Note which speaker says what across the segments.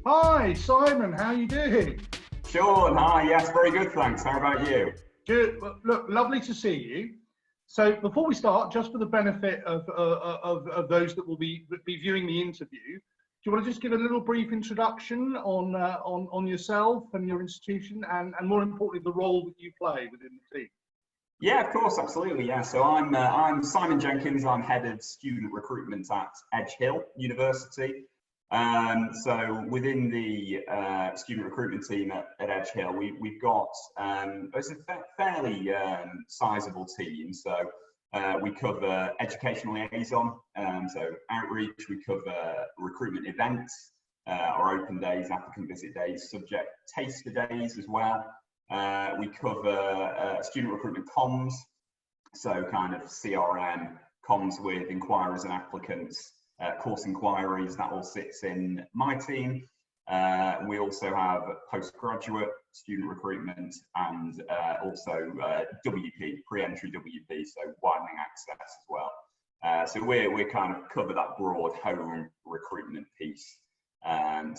Speaker 1: Hi, Simon, how are you doing?
Speaker 2: Sean, hi, yes, very good, thanks. How about you?
Speaker 1: Good. Well, look, lovely to see you. So before we start, just for the benefit of those that will be viewing the interview, do you want to just give a little brief introduction on yourself and your institution, and more importantly, the role that you play within the team?
Speaker 2: Yeah, of course, absolutely. Yeah, so I'm Simon Jenkins. I'm head of student recruitment at Edge Hill University. So within the student recruitment team at Edge Hill, we've got it's a fairly sizable team. So we cover educational liaison, so outreach. We cover recruitment events, our open days, applicant visit days, subject taster days as well. We cover student recruitment comms, so kind of CRM, comms with inquirers and applicants, course inquiries, that all sits in my team. We also have postgraduate student recruitment and also WP, pre-entry WP, so widening access as well. So we're kind of cover that broad home recruitment piece. Yeah,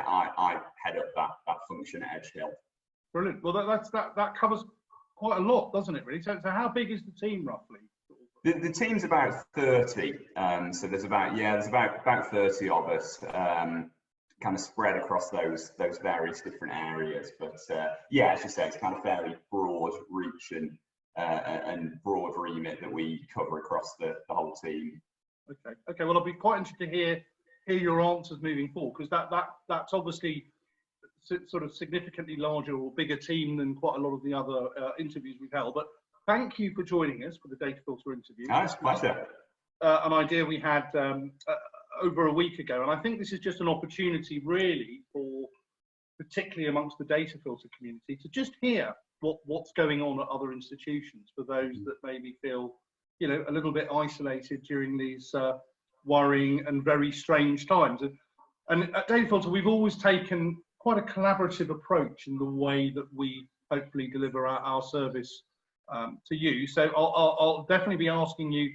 Speaker 2: I head up that function at Edge Hill.
Speaker 1: Brilliant. Well, that covers quite a lot, doesn't it, really? So how big is the team roughly?
Speaker 2: The team's about 30. So there's about 30 of us, kind of spread across those various different areas. But yeah, as you say, it's kind of fairly broad reach and broad remit that we cover across the whole team.
Speaker 1: Okay. Well, I'll be quite interested to hear your answers moving forward, because that's obviously sort of significantly larger or bigger team than quite a lot of the other interviews we've held. But thank you for joining us for the Datafiltr interview.
Speaker 2: Nice, pleasure.
Speaker 1: An idea we had over a week ago, and I think this is just an opportunity really for, particularly amongst the Datafiltr community, to just hear what's going on at other institutions for those that maybe feel, you know, a little bit isolated during these worrying and very strange times. And at Datafiltr, we've always taken quite a collaborative approach in the way that we hopefully deliver our service to you. So I'll definitely be asking you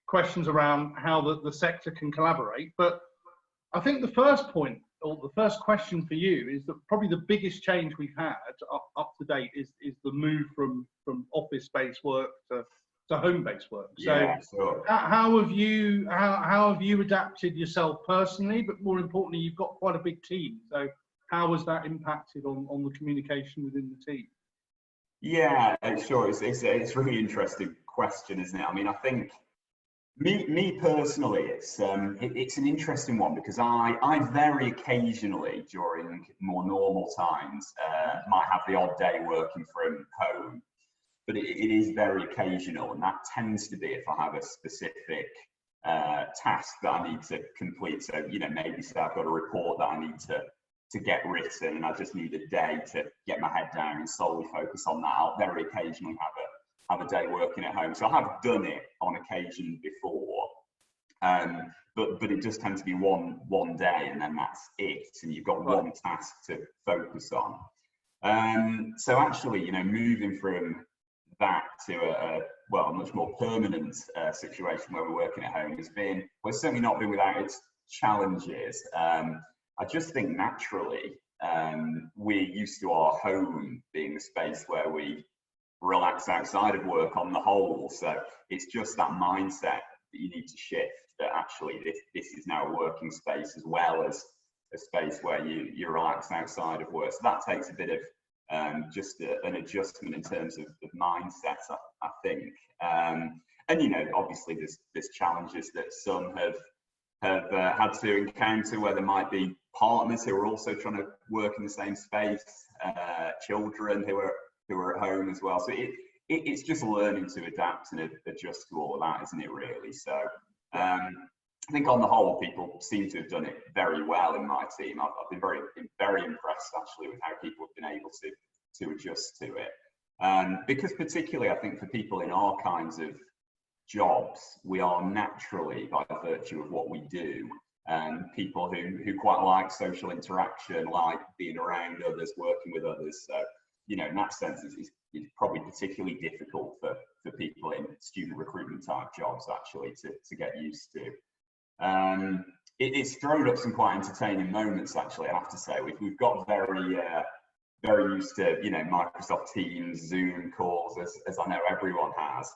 Speaker 1: questions around how the sector can collaborate. But I think the first point, or the first question for you, is that probably the biggest change we've had up to date is the move from office-based work to home-based work.
Speaker 2: Yeah,
Speaker 1: so
Speaker 2: sure.
Speaker 1: how have you adapted yourself personally? But more importantly, you've got quite a big team. So how has that impacted on the communication within the team?
Speaker 2: Yeah, sure. It's a really interesting question, isn't it? I mean, I think me personally, it's an interesting one, because I very occasionally during more normal times might have the odd day working from home, but it is very occasional, and that tends to be if I have a specific task that I need to complete. So, you know, maybe say I've got a report that I need to get written, and I just need a day to get my head down and solely focus on that. I'll very occasionally have a day working at home. So I have done it on occasion before, but it just tends to be one day, and then that's it, and you've got one task to focus on. So actually, you know, moving from that to a much more permanent situation where we're working at home well, it's certainly not been without its challenges. I just think naturally we're used to our home being the space where we relax outside of work on the whole. So it's just that mindset that you need to shift, that actually this is now a working space as well as a space where you relax outside of work. So that takes a bit of just an adjustment in terms of mindset, I think. And you know, obviously there's challenges that some have had to encounter, where there might be partners who are also trying to work in the same space, children who are at home as well. So it's just learning to adapt and adjust to all of that, isn't it, really? So I think on the whole, people seem to have done it very well in my team. I've been very impressed actually with how people have been able to adjust to it. Because particularly, I think for people in our kinds of jobs, we are naturally, by virtue of what we do, people who quite like social interaction, like being around others, working with others. So, you know, in that sense, it's probably particularly difficult for people in student recruitment type jobs actually to get used to. it's thrown up some quite entertaining moments, actually. I have to say, we've got very used to, you know, Microsoft Teams, Zoom calls, as I know everyone has.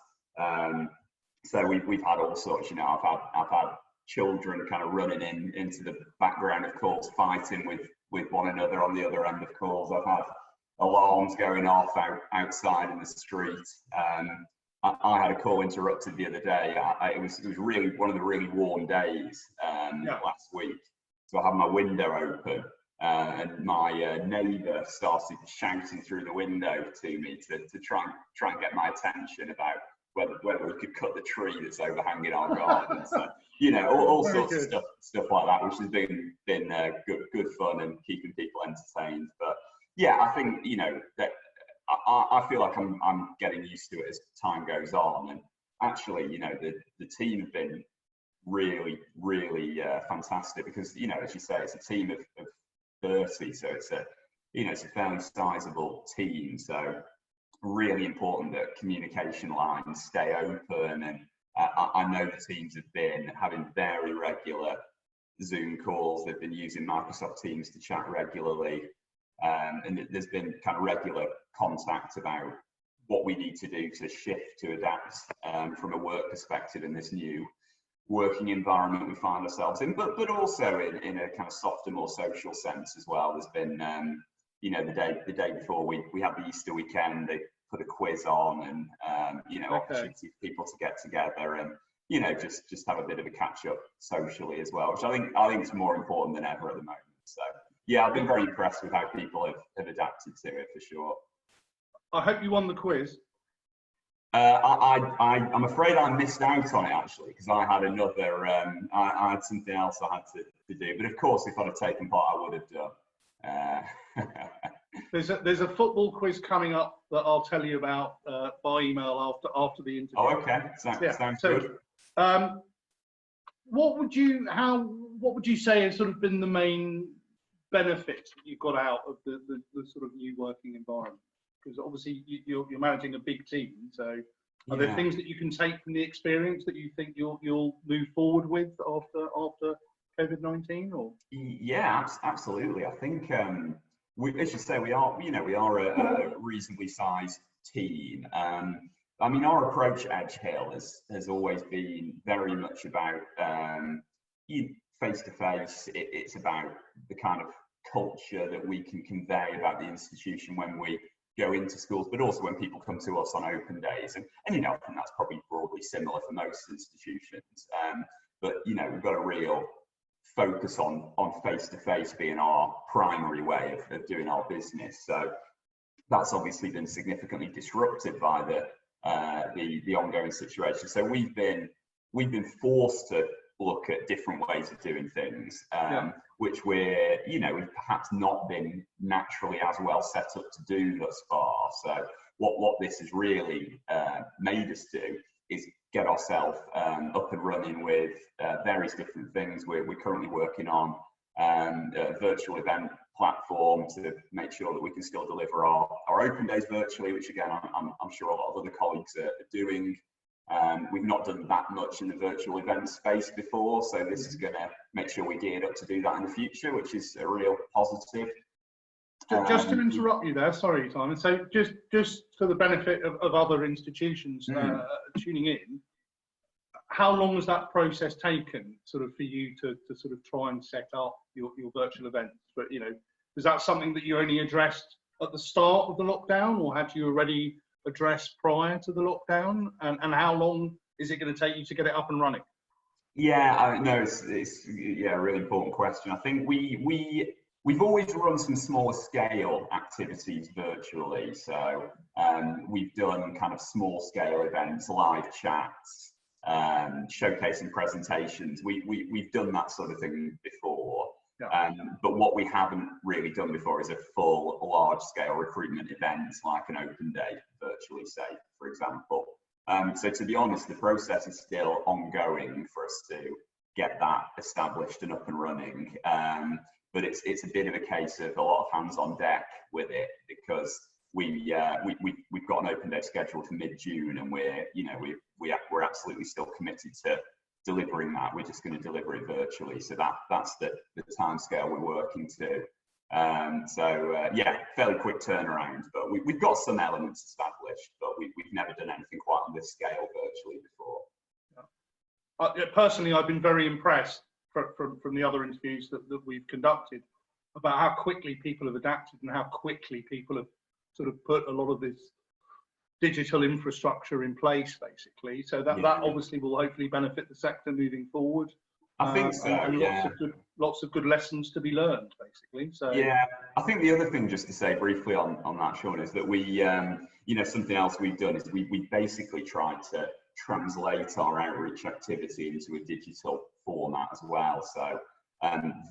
Speaker 2: So we've had all sorts. You know, I've had children kind of running into the background of calls, fighting with one another on the other end of calls. I've had alarms going off outside in the street. I had a call interrupted the other day. It was really one of the really warm days last week. So I had my window open, and my neighbour started shouting through the window to me to try and get my attention about whether we could cut the tree that's overhanging our garden. So, you know, all sorts of stuff like that, which has been good fun and keeping people entertained. But yeah, I think, you know, that I feel like I'm getting used to it as time goes on. And actually, you know, the team have been really fantastic, because, you know, as you say, it's a team of 30, so it's a fairly sizable team. So really important that communication lines stay open, and I know the teams have been having very regular Zoom calls. They've been using Microsoft Teams to chat regularly, and there's been kind of regular contact about what we need to do to shift, to adapt from a work perspective in this new working environment we find ourselves in, but also in a kind of softer, more social sense as well. There's been you know, the day before we had the Easter weekend, they put a quiz on, and you know, opportunity for people to get together and, you know, just have a bit of a catch up socially as well, which I think is more important than ever at the moment. So yeah, I've been very impressed with how people have adapted to it, for sure.
Speaker 1: I hope you won the quiz.
Speaker 2: I'm afraid I missed out on it, actually, because I had another I had something else I had to do, but of course if I'd have taken part I would have done.
Speaker 1: There's a football quiz coming up that I'll tell you about by email after the interview.
Speaker 2: Oh, okay. Sounds good.
Speaker 1: What would you say has sort of been the main benefit you got out of the sort of new working environment? Because obviously you're managing a big team, so are there things that you can take from the experience that you think you'll move forward with after COVID-19? Or
Speaker 2: yeah, absolutely. I think as you say, we are a reasonably sized team. I mean, our approach at Edge Hill has always been very much about face to face. It's about the kind of culture that we can convey about the institution when we go into schools, but also when people come to us on open days. And you know, I think that's probably broadly similar for most institutions. But you know, we've got a real focus on face-to-face being our primary way of doing our business. So that's obviously been significantly disrupted by the ongoing situation. So we've been forced to look at different ways of doing things, which we've perhaps not been naturally as well set up to do thus far. So what this has really made us do is get ourselves up and running with various different things. We're currently working on a virtual event platform to make sure that we can still deliver our open days virtually, which again, I'm sure a lot of other colleagues are doing. We've not done that much in the virtual event space before, so this is going to make sure we're geared up to do that in the future, which is a real positive.
Speaker 1: Just to interrupt you there, sorry, Simon. So just for the benefit of other institutions tuning in, how long has that process taken, sort of, for you to sort of try and set up your virtual events? But you know, is that something that you only addressed at the start of the lockdown, or had you already addressed prior to the lockdown? And how long is it going to take you to get it up and running?
Speaker 2: Yeah, no, it's a really important question. I think we've always run some smaller scale activities virtually. So we've done kind of small scale events, live chats, showcasing presentations. We've done that sort of thing before. Yeah. But what we haven't really done before is a full large scale recruitment event, like an open day virtually, say, for example. So to be honest, the process is still ongoing for us to get that established and up and running. But it's a bit of a case of a lot of hands on deck with it, because we've got an open day scheduled for mid-June, and we're absolutely still committed to delivering that. We're just going to deliver it virtually. So that's the timescale we're working to. Yeah, fairly quick turnaround, but we've got some elements established, but we've never done anything quite on this scale virtually before.
Speaker 1: Personally, I've been very impressed from the other interviews that we've conducted about how quickly people have adapted and how quickly people have sort of put a lot of this digital infrastructure in place, basically. So that obviously will hopefully benefit the sector moving forward.
Speaker 2: I think so.
Speaker 1: And lots of good lessons to be learned, basically. So
Speaker 2: yeah, I think the other thing, just to say briefly on that, Sean, is that we, you know, something else we've done is we basically tried to translate our outreach activity into a digital format as well. So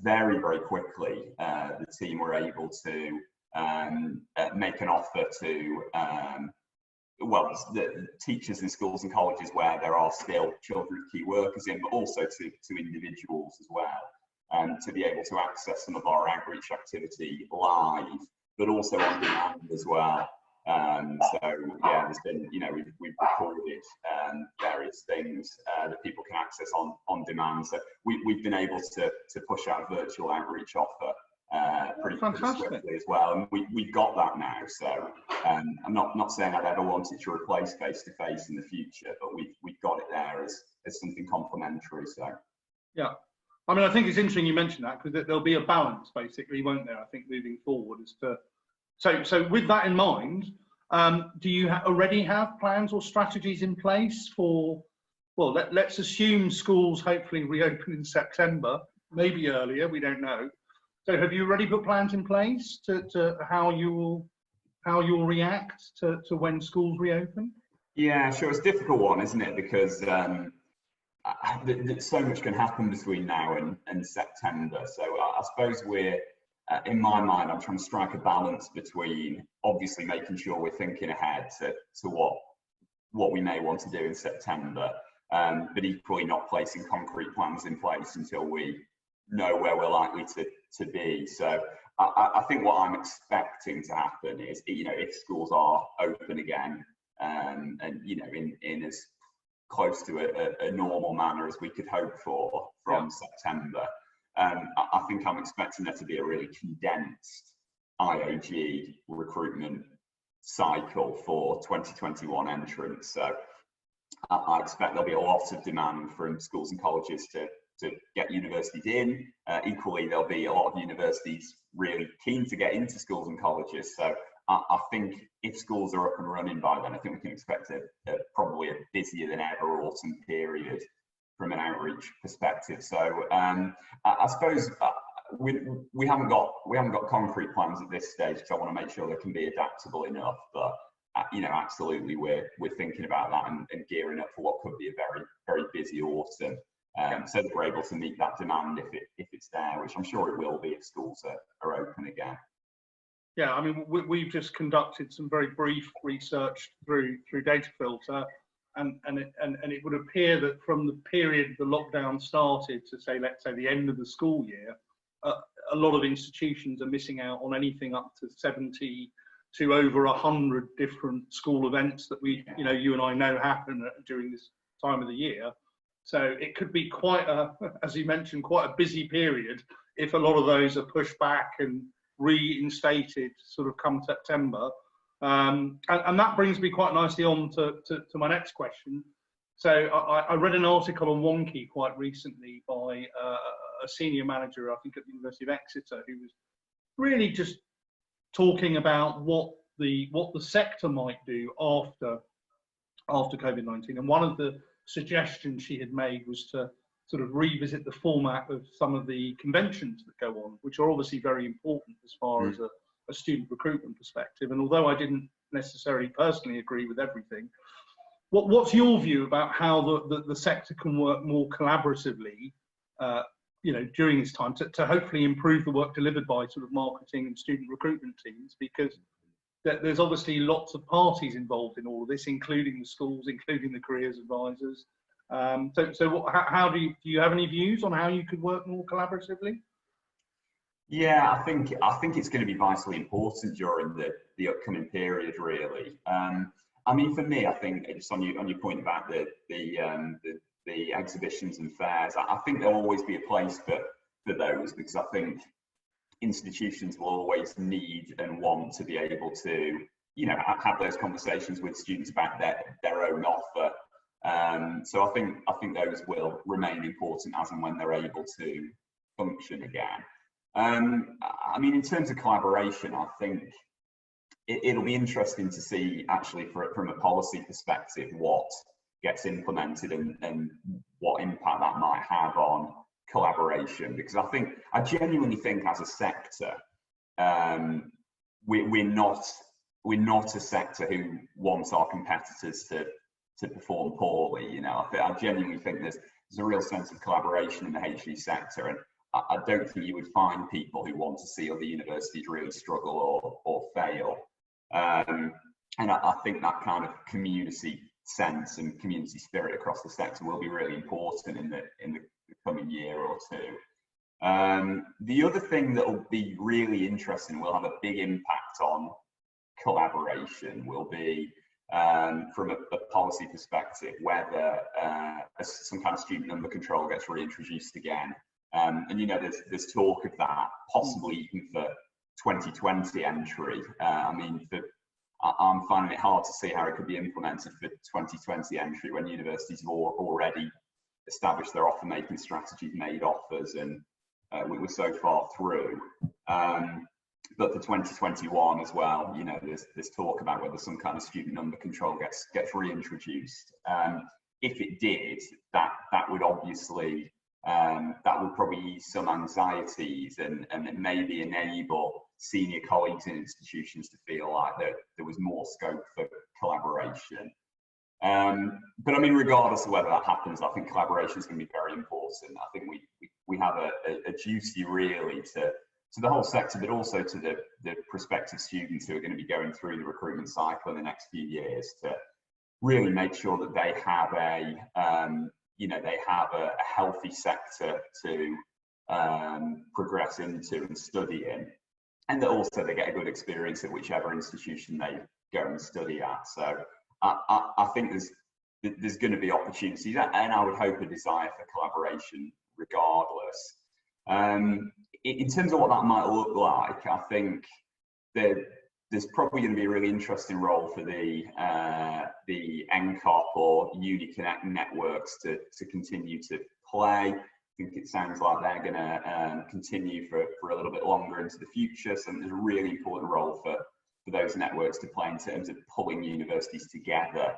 Speaker 2: very, very quickly, the team were able to make an offer to well, the teachers in schools and colleges where there are still children of key workers in, but also to individuals as well, to be able to access some of our outreach activity live, but also on demand as well. So yeah, there's been, you know, we've recorded various things that people can access on demand. So we've been able to push out a virtual outreach offer pretty swiftly as well, and we've got that now. So I'm not saying I'd ever want it to replace face-to-face in the future, but we've got it there as something complementary. So
Speaker 1: yeah, I mean, I think it's interesting you mentioned that, because there'll be a balance, basically, won't there? I think moving forward as to so with that in mind, do you already have plans or strategies in place for? Well, let's assume schools hopefully reopen in September, maybe earlier. We don't know. So have you already put plans in place to how you'll react to when schools reopen?
Speaker 2: Yeah, sure. It's a difficult one, isn't it? Because so much can happen between now and September. So I suppose we're, in my mind, I'm trying to strike a balance between obviously making sure we're thinking ahead to what we may want to do in September, but equally not placing concrete plans in place until we know where we're likely to be. So I think what I'm expecting to happen is, you know, if schools are open again, and you know, in as close to a normal manner as we could hope for from September, I think I'm expecting there to be a really condensed IAG recruitment cycle for 2021 entrants. So I expect there'll be a lot of demand from schools and colleges to get universities in. Equally, there'll be a lot of universities really keen to get into schools and colleges. So I think if schools are up and running by then, I think we can expect probably a busier than ever autumn period from an outreach perspective. So I suppose we haven't got concrete plans at this stage, because I want to make sure they can be adaptable enough. But you know, absolutely, we're thinking about that and gearing up for what could be a very, very busy autumn. So that we're able to meet that demand if it's there, which I'm sure it will be if schools are open again.
Speaker 1: Yeah, I mean, we've just conducted some very brief research through Datafiltr, and it would appear that from the period the lockdown started to let's say the end of the school year, a lot of institutions are missing out on anything up to 70 to over 100 different school events that you know, you and I know happen during this time of the year. So it could be quite as you mentioned, quite a busy period if a lot of those are pushed back and reinstated sort of come September. And that brings me quite nicely on to my next question. So I read an article on Wonky quite recently by a senior manager, I think at the University of Exeter, who was really just talking about what the sector might do after COVID-19. And one of the suggestions she had made was to sort of revisit the format of some of the conventions that go on, which are obviously very important as far as a student recruitment perspective. And although I didn't necessarily personally agree with everything, what's your view about how the sector can work more collaboratively, you know, during this time to hopefully improve the work delivered by sort of marketing and student recruitment teams? Because there's obviously lots of parties involved in all of this, including the schools, including the careers advisors. So how do you have any views on how you could work more collaboratively?
Speaker 2: Yeah, I think it's going to be vitally important during the upcoming period, really. I mean, for me, I think just on your point about the the exhibitions and fairs. I think there'll always be a place for those, because I think institutions will always need and want to be able to, you know, have those conversations with students about their own offer. So I think those will remain important as and when they're able to function again. I mean, in terms of collaboration, I think it'll be interesting to see, actually, from a policy perspective, what gets implemented and what impact that might have on collaboration. Because I genuinely think, as a sector, we're not a sector who wants our competitors to perform poorly. You know, I genuinely think there's a real sense of collaboration in the HE sector, and I don't think you would find people who want to see other universities really struggle or fail. And I think that kind of community sense and community spirit across the sector will be really important in the coming year or two. The other thing that will be really interesting, will have a big impact on collaboration, will be from a policy perspective, whether some kind of student number control gets reintroduced again. And you know, there's talk of that possibly even for 2020 entry. I mean, I'm finding it hard to see how it could be implemented for 2020 entry when universities have already established their offer making strategies, made offers, and we were so far through. But for 2021 as well, you know, there's talk about whether some kind of student number control gets reintroduced. If it did, that would obviously that would probably ease some anxieties and maybe enable senior colleagues in institutions to feel like that there was more scope for collaboration. But I mean, regardless of whether that happens, I think collaboration is going to be very important. I think we have a duty really to the whole sector, but also to the prospective students who are going to be going through the recruitment cycle in the next few years, to really make sure that they have a healthy sector to progress into and study in, and that also they get a good experience at whichever institution they go and study at. So I think there's going to be opportunities, and I would hope a desire for collaboration regardless. In terms of what that might look like, I think there's probably going to be a really interesting role for the NCOP or UniConnect networks to continue to play. I think it sounds like they're going to continue for a little bit longer into the future. So there's a really important role for those networks to play in terms of pulling universities together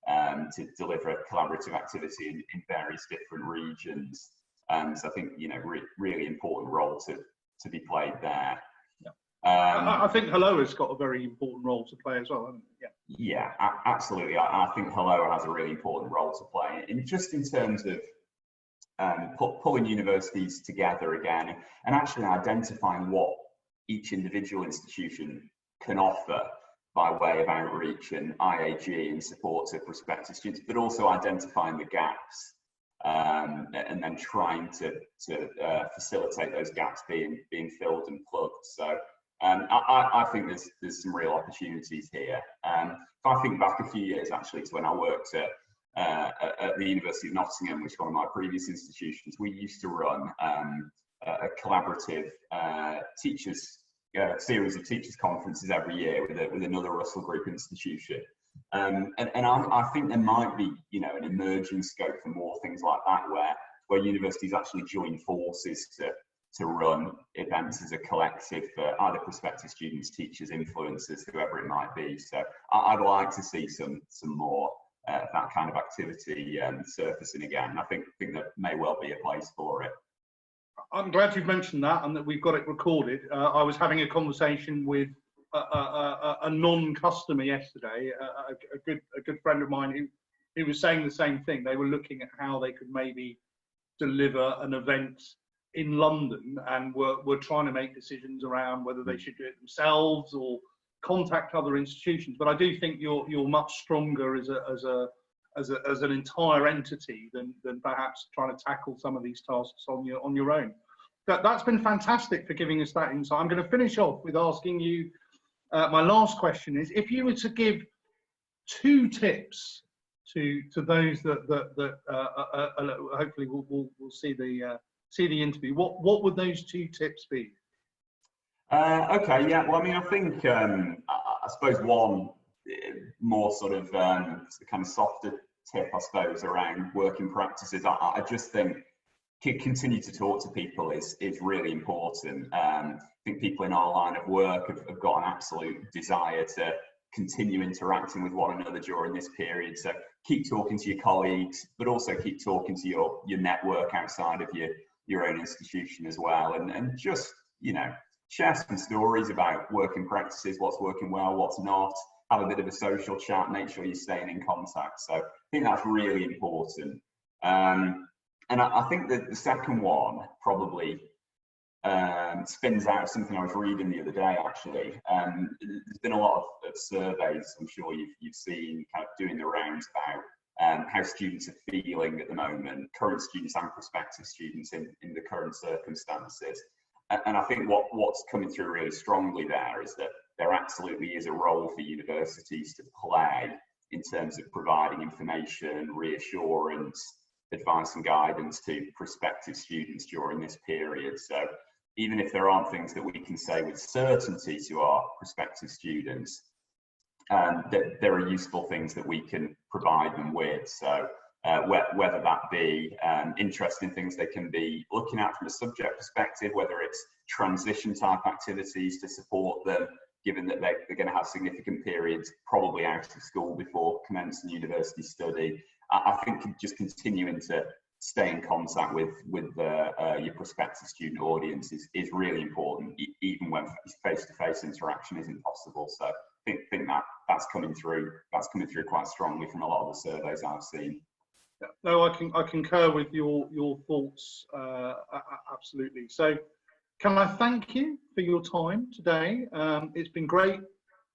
Speaker 2: to deliver collaborative activity in various different regions. So I think, you know, really important role to be played there.
Speaker 1: I think Hello has got a very important role to play as well, hasn't it?
Speaker 2: Yeah, absolutely. I think Hello has a really important role to play, in terms of pulling universities together again, and actually identifying what each individual institution can offer by way of outreach and IAG in support of prospective students, but also identifying the gaps and then trying to facilitate those gaps being filled and plugged. So I think there's some real opportunities here. If I think back a few years actually to when I worked at the University of Nottingham, which is one of my previous institutions, we used to run a collaborative series of teachers conferences every year with another Russell Group institution. And I think there might be, you know, an emerging scope for more things like that, where universities actually join forces to run events as a collective for either prospective students, teachers, influencers, whoever it might be. So I'd like to see some more that kind of activity surfacing again. I think there may well be a place for it.
Speaker 1: I'm glad you've mentioned that and that we've got it recorded. I was having a conversation with a non-customer yesterday, a good friend of mine who was saying the same thing. They were looking at how they could maybe deliver an event in London, and were trying to make decisions around whether they should do it themselves or contact other institutions. But I do think you're much stronger as an entire entity than perhaps trying to tackle some of these tasks on your own. That's been fantastic for giving us that insight. I'm going to finish off with asking you, my last question is, if you were to give 2 tips to those that hopefully will see the interview? What would those 2 tips be?
Speaker 2: Okay, yeah. Well, I mean, I think I suppose one more sort of kind of softer tip, I suppose, around working practices. I just think continue to talk to people is really important. I think people in our line of work have got an absolute desire to continue interacting with one another during this period. So keep talking to your colleagues, but also keep talking to your network outside of your own institution as well, and just, you know, share some stories about working practices, what's working well, what's not. Have a bit of a social chat. Make sure you're staying in contact. So I think that's really important. And I think that the second one probably spins out something I was reading the other day, actually. There's been a lot of surveys, I'm sure you've seen, kind of doing the rounds about how students are feeling at the moment, current students and prospective students in the current circumstances. And I think what's coming through really strongly there is that there absolutely is a role for universities to play in terms of providing information, reassurance, advice and guidance to prospective students during this period. So even if there aren't things that we can say with certainty to our prospective students, that there are useful things that we can provide them with. So whether that be interesting things they can be looking at from a subject perspective, whether it's transition type activities to support them, given that they're going to have significant periods probably out of school before commencing university study. I think just continuing to stay in contact with your prospective student audience is really important, even when face-to-face interaction isn't possible. So I think that's coming through quite strongly from a lot of the surveys I've seen.
Speaker 1: No, I concur with your thoughts, absolutely. So can I thank you for your time today? It's been great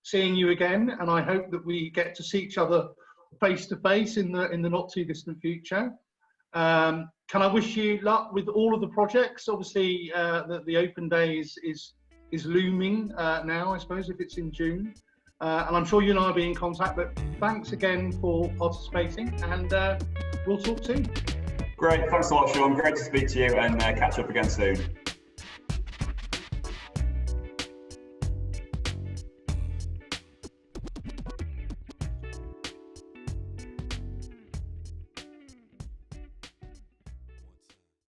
Speaker 1: seeing you again, and I hope that we get to see each other face to face in the not too distant future. Can I wish you luck with all of the projects? Obviously, the open day is looming now, I suppose, if it's in June. And I'm sure you and I will be in contact, but thanks again for participating, and we'll talk soon.
Speaker 2: Great, thanks a lot, Sean. Great to speak to you, and catch up again soon.